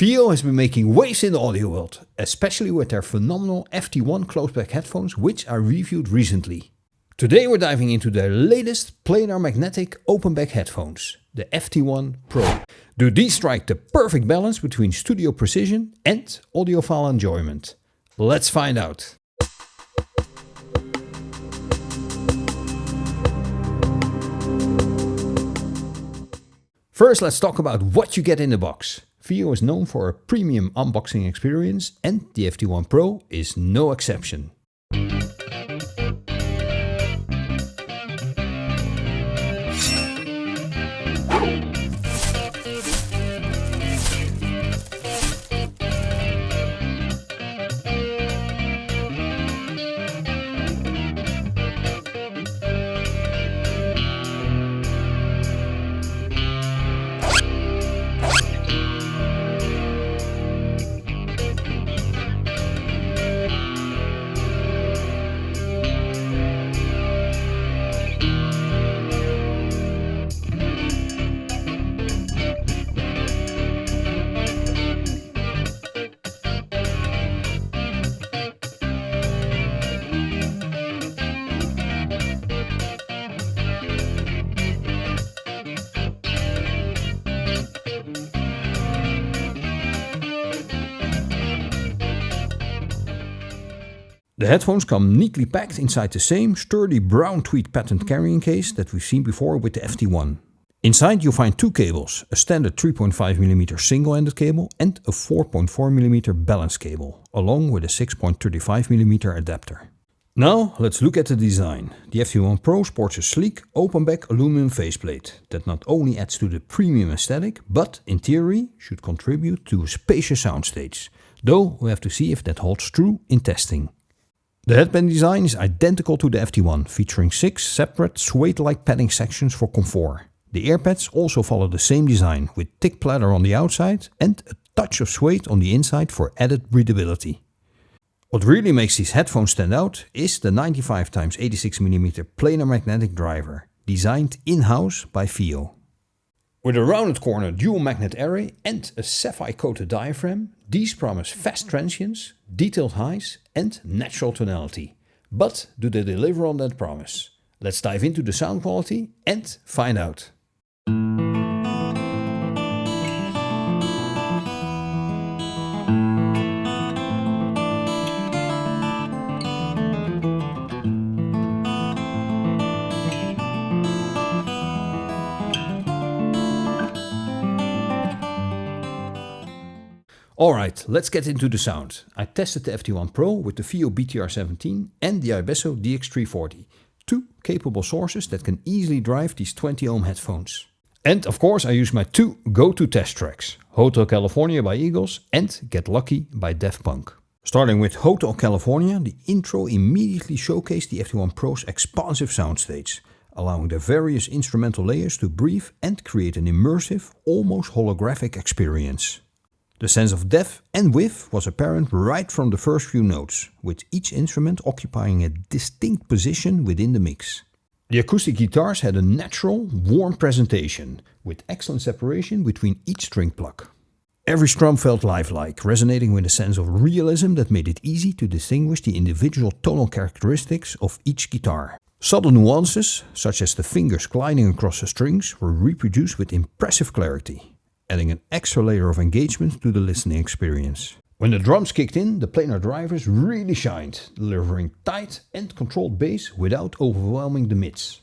FiiO has been making waves in the audio world, especially with their phenomenal FT1 close-back headphones, which I reviewed recently. Today we're diving into their latest planar magnetic open-back headphones, the FT1 PRO. Do these strike the perfect balance between studio precision and audiophile enjoyment? Let's find out. First, let's talk about what you get in the box. FiiO is known for a premium unboxing experience, and the FT1 PRO is no exception. The headphones come neatly packed inside the same sturdy brown tweed patterned carrying case that we've seen before with the FT1. Inside you'll find two cables, a standard 3.5mm single-ended cable and a 4.4mm balance cable, along with a 6.35mm adapter. Now let's look at the design. The FT1 PRO sports a sleek open-back aluminum faceplate that not only adds to the premium aesthetic, but in theory should contribute to a spacious soundstage, though we have to see if that holds true in testing. The headband design is identical to the FT1, featuring 6 separate suede-like padding sections for comfort. The earpads also follow the same design, with thick platter on the outside and a touch of suede on the inside for added breathability. What really makes these headphones stand out is the 95x86mm planar magnetic driver, designed in-house by FiiO. With a rounded corner dual magnet array and a sapphire-coated diaphragm, these promise fast transients, detailed highs and natural tonality. But do they deliver on that promise? Let's dive into the sound quality and find out. Alright, let's get into the sound. I tested the FT1 PRO with the FiiO BTR17 and the Ibesso DX340, two capable sources that can easily drive these 20 ohm headphones. And of course I use my two go-to test tracks, Hotel California by Eagles and Get Lucky by Daft Punk. Starting with Hotel California, the intro immediately showcased the FT1 PRO's expansive soundstage, allowing the various instrumental layers to breathe and create an immersive, almost holographic experience. The sense of depth and width was apparent right from the first few notes, with each instrument occupying a distinct position within the mix. The acoustic guitars had a natural, warm presentation, with excellent separation between each string pluck. Every strum felt lifelike, resonating with a sense of realism that made it easy to distinguish the individual tonal characteristics of each guitar. Subtle nuances, such as the fingers gliding across the strings, were reproduced with impressive clarity, adding an extra layer of engagement to the listening experience. When the drums kicked in, the planar drivers really shined, delivering tight and controlled bass without overwhelming the mids.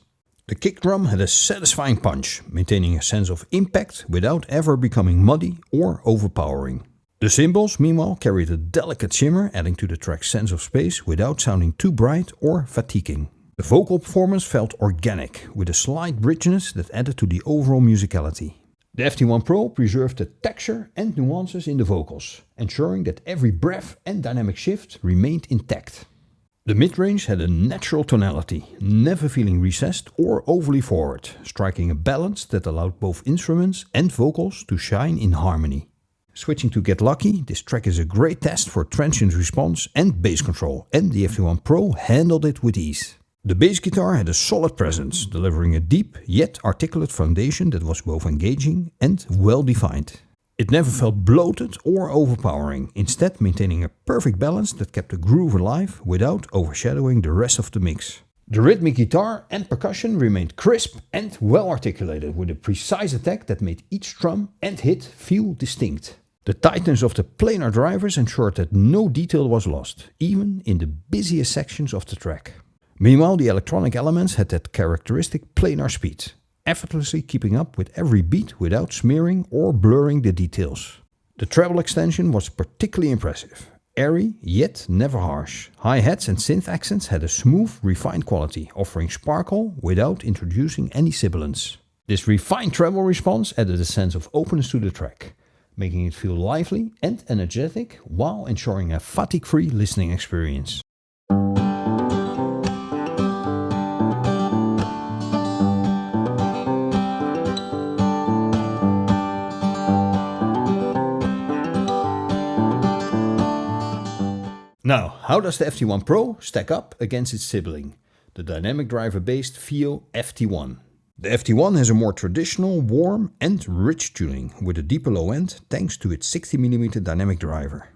The kick drum had a satisfying punch, maintaining a sense of impact without ever becoming muddy or overpowering. The cymbals, meanwhile, carried a delicate shimmer, adding to the track's sense of space without sounding too bright or fatiguing. The vocal performance felt organic, with a slight richness that added to the overall musicality. The FT1 PRO preserved the texture and nuances in the vocals, ensuring that every breath and dynamic shift remained intact. The mid-range had a natural tonality, never feeling recessed or overly forward, striking a balance that allowed both instruments and vocals to shine in harmony. Switching to Get Lucky, this track is a great test for transient response and bass control, and the FT1 PRO handled it with ease. The bass guitar had a solid presence, delivering a deep yet articulate foundation that was both engaging and well defined. It never felt bloated or overpowering, instead maintaining a perfect balance that kept the groove alive without overshadowing the rest of the mix. The rhythmic guitar and percussion remained crisp and well articulated, with a precise attack that made each drum and hit feel distinct. The tightness of the planar drivers ensured that no detail was lost, even in the busiest sections of the track. Meanwhile, the electronic elements had that characteristic planar speed, effortlessly keeping up with every beat without smearing or blurring the details. The treble extension was particularly impressive. Airy, yet never harsh. Hi-hats and synth accents had a smooth, refined quality, offering sparkle without introducing any sibilance. This refined treble response added a sense of openness to the track, making it feel lively and energetic while ensuring a fatigue-free listening experience. Now, how does the FT1 Pro stack up against its sibling, the dynamic driver-based FiiO FT1? The FT1 has a more traditional, warm and rich tuning, with a deeper low end thanks to its 60mm dynamic driver.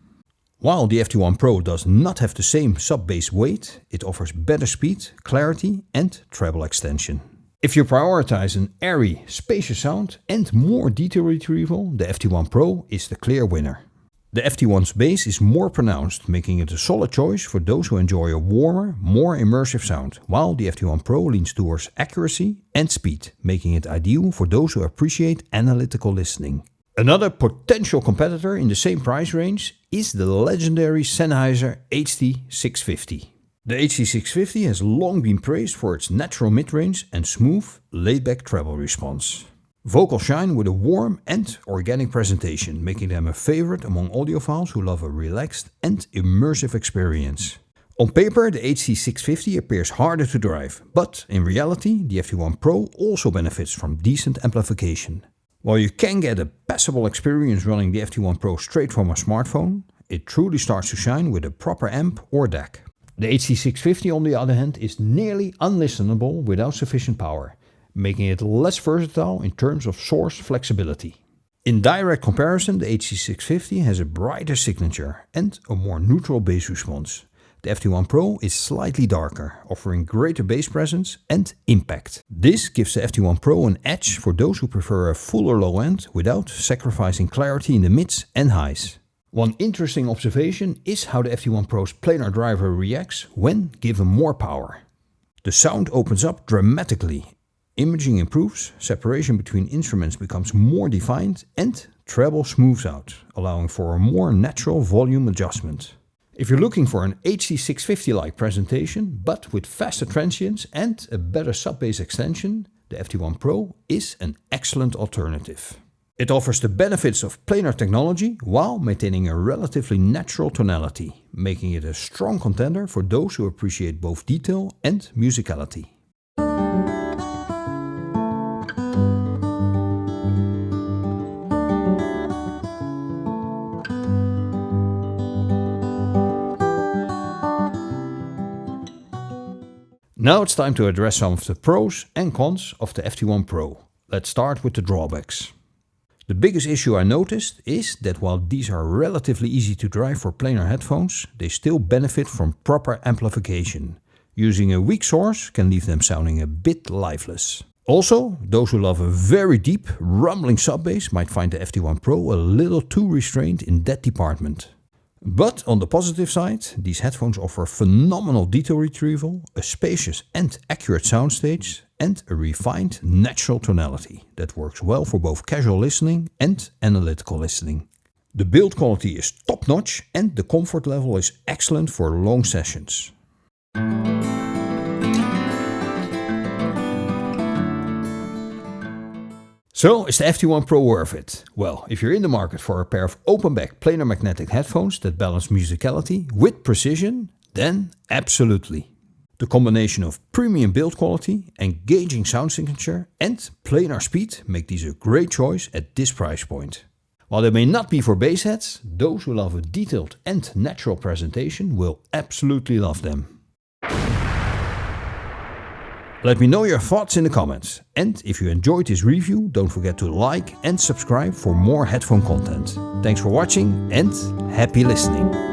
While the FT1 Pro does not have the same sub-bass weight, it offers better speed, clarity and treble extension. If you prioritize an airy, spacious sound and more detail retrieval, the FT1 Pro is the clear winner. The FT1's bass is more pronounced, making it a solid choice for those who enjoy a warmer, more immersive sound, while the FT1 Pro leans towards accuracy and speed, making it ideal for those who appreciate analytical listening. Another potential competitor in the same price range is the legendary Sennheiser HD650. The HD650 has long been praised for its natural mid-range and smooth, laid-back treble response. Vocals shine with a warm and organic presentation, making them a favorite among audiophiles who love a relaxed and immersive experience. On paper, the HD650 appears harder to drive, but in reality, the FT1 Pro also benefits from decent amplification. While you can get a passable experience running the FT1 Pro straight from a smartphone, it truly starts to shine with a proper amp or DAC. The HD650, on the other hand, is nearly unlistenable without sufficient power, making it less versatile in terms of source flexibility. In direct comparison, the HD650 has a brighter signature and a more neutral bass response. The FT1 Pro is slightly darker, offering greater bass presence and impact. This gives the FT1 Pro an edge for those who prefer a fuller low end without sacrificing clarity in the mids and highs. One interesting observation is how the FT1 Pro's planar driver reacts when given more power. The sound opens up dramatically. Imaging improves, separation between instruments becomes more defined and treble smooths out, allowing for a more natural volume adjustment. If you're looking for an HD650-like presentation, but with faster transients and a better sub-bass extension, the FT1 Pro is an excellent alternative. It offers the benefits of planar technology while maintaining a relatively natural tonality, making it a strong contender for those who appreciate both detail and musicality. Now it's time to address some of the pros and cons of the FT1 Pro. Let's start with the drawbacks. The biggest issue I noticed is that while these are relatively easy to drive for planar headphones, they still benefit from proper amplification. Using a weak source can leave them sounding a bit lifeless. Also, those who love a very deep, rumbling sub-bass might find the FT1 Pro a little too restrained in that department. But on the positive side, these headphones offer phenomenal detail retrieval, a spacious and accurate soundstage, and a refined natural tonality that works well for both casual listening and analytical listening. The build quality is top-notch and the comfort level is excellent for long sessions. So, is the FT1 Pro worth it? Well, if you're in the market for a pair of open-back planar magnetic headphones that balance musicality with precision, then absolutely. The combination of premium build quality, engaging sound signature and planar speed make these a great choice at this price point. While they may not be for bass heads, those who love a detailed and natural presentation will absolutely love them. Let me know your thoughts in the comments. And if you enjoyed this review, don't forget to like and subscribe for more headphone content. Thanks for watching and happy listening.